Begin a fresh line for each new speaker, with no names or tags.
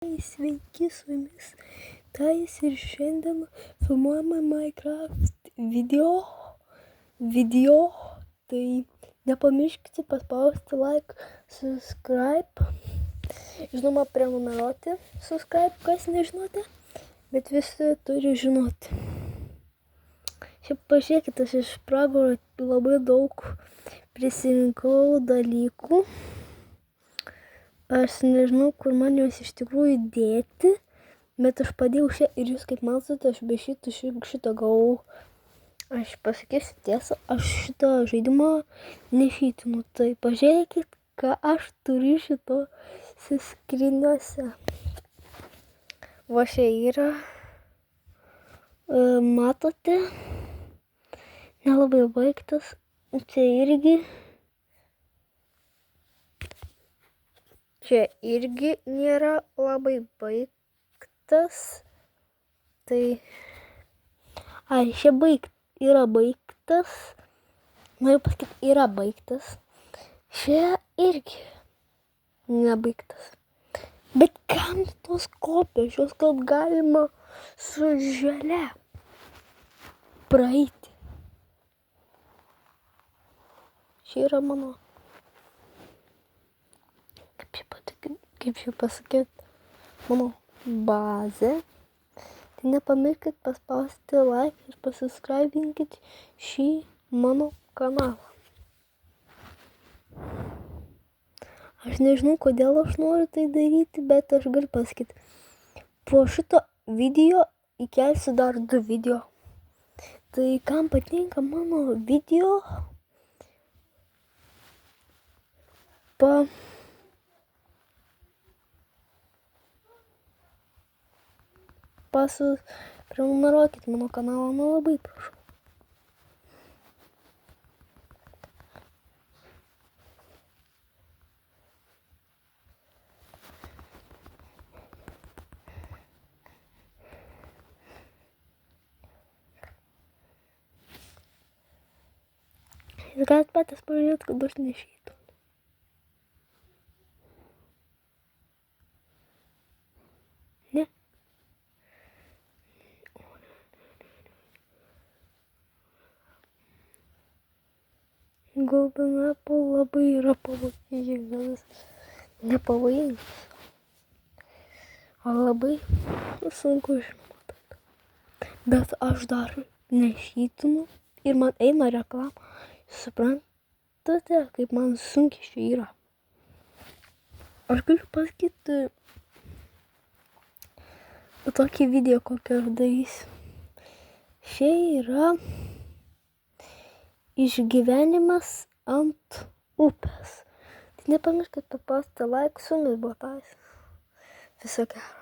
Sveiki, su jumis Tais ir šiandien filmuojame Minecraft video. Tai nepamirškite paspausti like, subscribe, žinoma prenumeruoti, subscribe, kas nežinote, bet visi turi žinoti. Šiaip pažiūrėkite, aš iš pragaro labai daug prisirinkau dalykų. Aš nežinau, kur man juos iš tikrųjų dėti, bet aš padėjau šią ir jūs kaip matote, aš be šito gavau. Aš pasakysiu tiesą, aš šitą žaidimą nešytinu. Tai pažiūrėkit, ką aš turiu šitose skryniuose. Va čia yra, matote, nelabai baigtas, Čia irgi nėra labai baigtas. Tai čia yra baigtas. Noriu pasakyti, yra baigtas. Čia irgi nebaigtas. Bet kam tos kopijos? Jos gal galima su žele praeiti. Čia yra mano. Kaip čia pasakyti, mano bazė. Tai nepamirškit paspausti like ir pasubscribinkit šį mano kanalą. Aš nežinau, kodėl aš noriu tai daryti, bet aš galiu pasakyti. Po šito video įkelsiu dar 2 video. Tai kam patinka mano video, prenumeruokit mano kanalą, labai prašau. Jūs galite patys pažiūrėti, kad aš nešytu. Ne? Golden Apple labai yra pavojingas. Nepavojingas. O labai sunku žinoti. Bet aš dar nešytinu ir man eina reklama. Suprantate, kaip man sunkiai čia yra. Aš galiu pasakyti tokį video, kokį aš darysiu. Čia yra išgyvenimas ant upės. Tai nepamirškit paspausti like, su jumis buvo Tais. Viso gero.